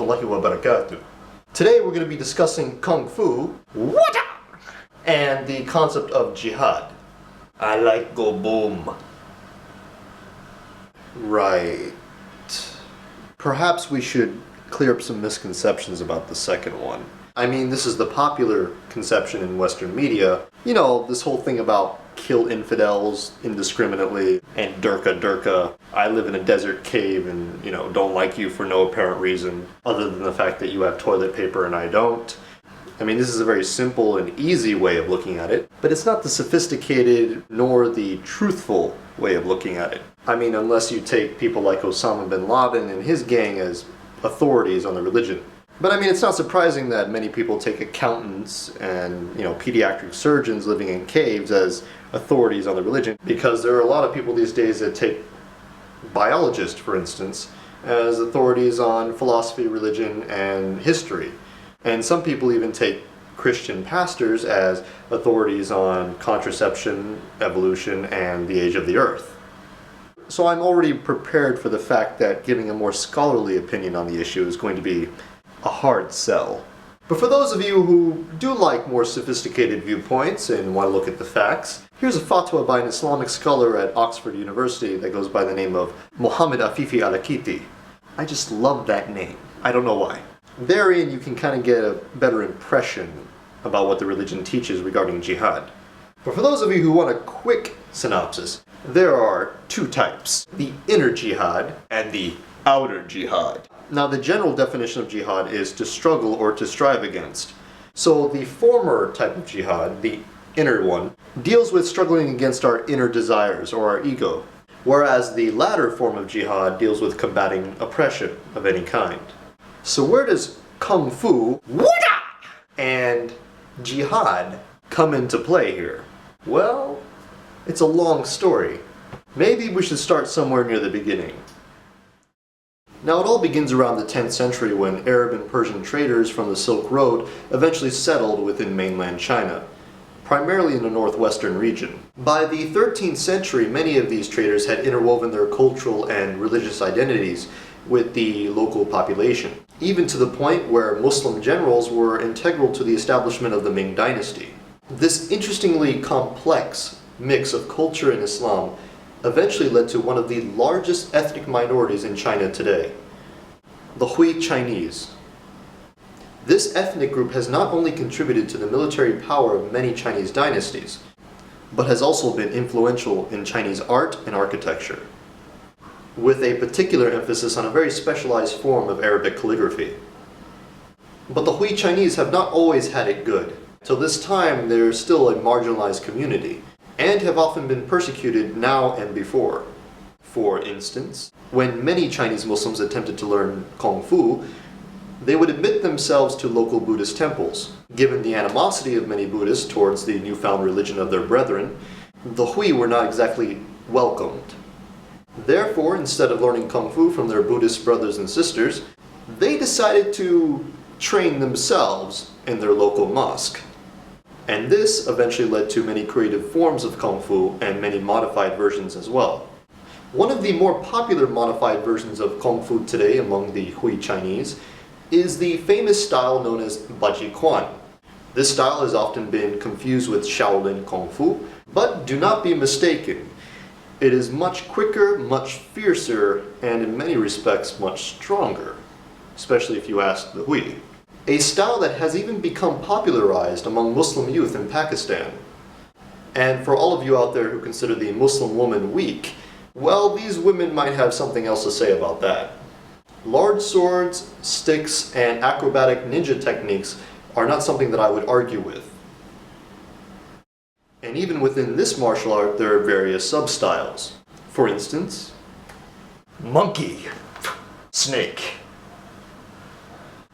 warahmatullahi wabarakatuh. Today we're going to be discussing Kung Fu and the concept of jihad. I like go boom. Right. Perhaps we should clear up some misconceptions about the second one. I mean, this is the popular conception in Western media. You know, this whole thing about kill infidels indiscriminately and durka. I live in a desert cave and, don't like you for no apparent reason other than the fact that you have toilet paper and I don't. I mean, this is a very simple and easy way of looking at it, but it's not the sophisticated nor the truthful way of looking at it. I mean, unless you take people like Osama bin Laden and his gang as authorities on the religion. But I mean, it's not surprising that many people take accountants and, pediatric surgeons living in caves as authorities on the religion, because there are a lot of people these days that take biologists, for instance, as authorities on philosophy, religion, and history. And some people even take Christian pastors as authorities on contraception, evolution, and the age of the earth. So I'm already prepared for the fact that giving a more scholarly opinion on the issue is going to be a hard sell. But for those of you who do like more sophisticated viewpoints and want to look at the facts, here's a fatwa by an Islamic scholar at Oxford University that goes by the name of Muhammad Afifi al-Akiti. I just love that name. I don't know why. Therein you can kind of get a better impression about what the religion teaches regarding jihad. But for those of you who want a quick synopsis, there are two types: the inner jihad and the outer jihad. Now, the general definition of jihad is to struggle or to strive against. So the former type of jihad, the inner one, deals with struggling against our inner desires or our ego, whereas the latter form of jihad deals with combating oppression of any kind. So where does Kung Fu and jihad come into play here? Well, it's a long story. Maybe we should start somewhere near the beginning. Now, it all begins around the 10th century when Arab and Persian traders from the Silk Road eventually settled within mainland China, primarily in the northwestern region. By the 13th century, many of these traders had interwoven their cultural and religious identities with the local population, even to the point where Muslim generals were integral to the establishment of the Ming dynasty. This interestingly complex mix of culture and Islam eventually led to one of the largest ethnic minorities in China today, the Hui Chinese. This ethnic group has not only contributed to the military power of many Chinese dynasties, but has also been influential in Chinese art and architecture, with a particular emphasis on a very specialized form of Arabic calligraphy. But the Hui Chinese have not always had it good. Till this time, they're still a marginalized community, and have often been persecuted now and before. For instance, when many Chinese Muslims attempted to learn Kung Fu, they would admit themselves to local Buddhist temples. Given the animosity of many Buddhists towards the newfound religion of their brethren, the Hui were not exactly welcomed. Therefore, instead of learning Kung Fu from their Buddhist brothers and sisters, they decided to train themselves in their local mosque. And this eventually led to many creative forms of Kung Fu and many modified versions as well. One of the more popular modified versions of Kung Fu today among the Hui Chinese is the famous style known as Baji Quan. This style has often been confused with Shaolin Kung Fu, but do not be mistaken. It is much quicker, much fiercer, and in many respects much stronger, especially if you ask the Hui. A style that has even become popularized among Muslim youth in Pakistan. And for all of you out there who consider the Muslim woman weak, well, these women might have something else to say about that. Large swords, sticks, and acrobatic ninja techniques are not something that I would argue with. And even within this martial art, there are various sub-styles. For instance, monkey, snake,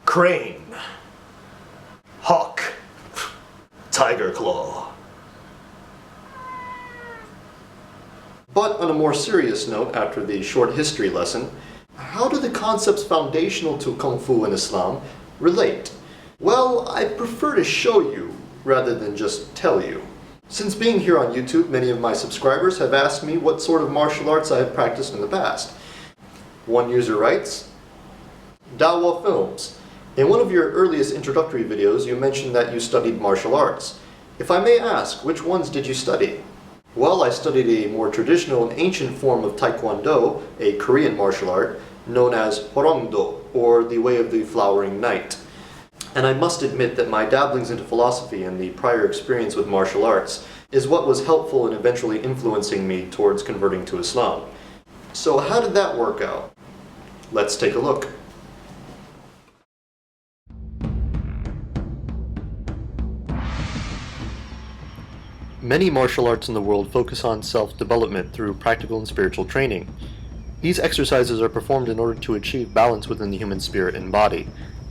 crane, hawk, tiger claw. But on a more serious note, after the short history lesson, how do the concepts foundational to Kung Fu in Islam relate? Well, I prefer to show you rather than just tell you. Since being here on YouTube, many of my subscribers have asked me what sort of martial arts I have practiced in the past. One user writes, DawahFilms. In one of your earliest introductory videos, you mentioned that you studied martial arts. If I may ask, which ones did you study? Well, I studied a more traditional and ancient form of Taekwondo, a Korean martial art, known as Hwarangdo, or the Way of the Flowering Knight. And I must admit that my dabblings into philosophy and the prior experience with martial arts is what was helpful in eventually influencing me towards converting to Islam. So how did that work out? Let's take a look. Many martial arts in the world focus on self-development through practical and spiritual training. These exercises are performed in order to achieve balance within the human spirit and body,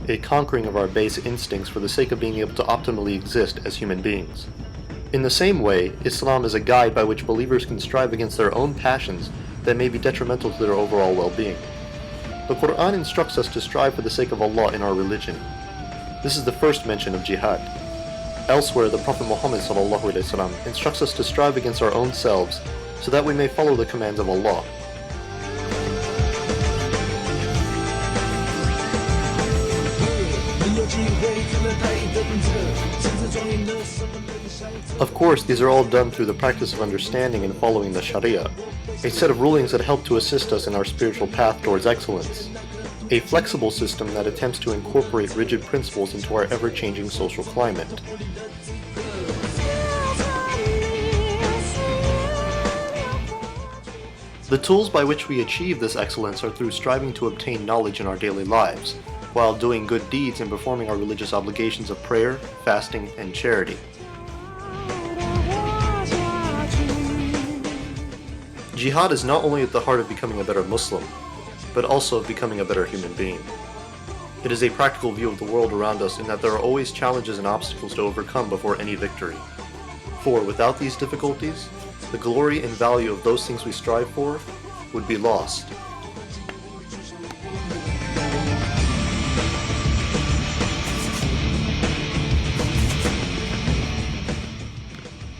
a conquering of our base instincts for the sake of being able to optimally exist as human beings. In the same way, Islam is a guide by which believers can strive against their own passions that may be detrimental to their overall well-being. The Qur'an instructs us to strive for the sake of Allah in our religion. This is the first mention of jihad. Elsewhere, the Prophet Muhammad ﷺ instructs us to strive against our own selves so that we may follow the commands of Allah. Of course, these are all done through the practice of understanding and following the Sharia, a set of rulings that help to assist us in our spiritual path towards excellence, a flexible system that attempts to incorporate rigid principles into our ever-changing social climate. The tools by which we achieve this excellence are through striving to obtain knowledge in our daily lives, while doing good deeds and performing our religious obligations of prayer, fasting, and charity. Jihad is not only at the heart of becoming a better Muslim, but also of becoming a better human being. It is a practical view of the world around us in that there are always challenges and obstacles to overcome before any victory. For without these difficulties, the glory and value of those things we strive for would be lost.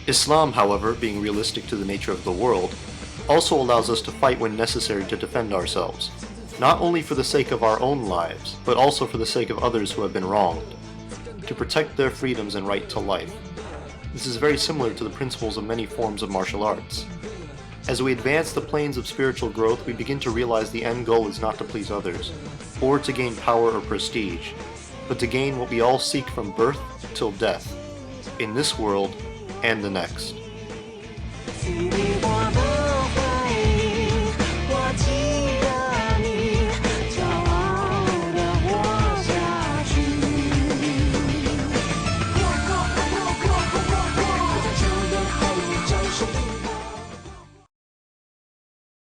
Islam, however, being realistic to the nature of the world, also allows us to fight when necessary to defend ourselves, not only for the sake of our own lives, but also for the sake of others who have been wronged, to protect their freedoms and right to life. This is very similar to the principles of many forms of martial arts. As we advance the planes of spiritual growth, we begin to realize the end goal is not to please others, or to gain power or prestige, but to gain what we all seek from birth till death, in this world and the next.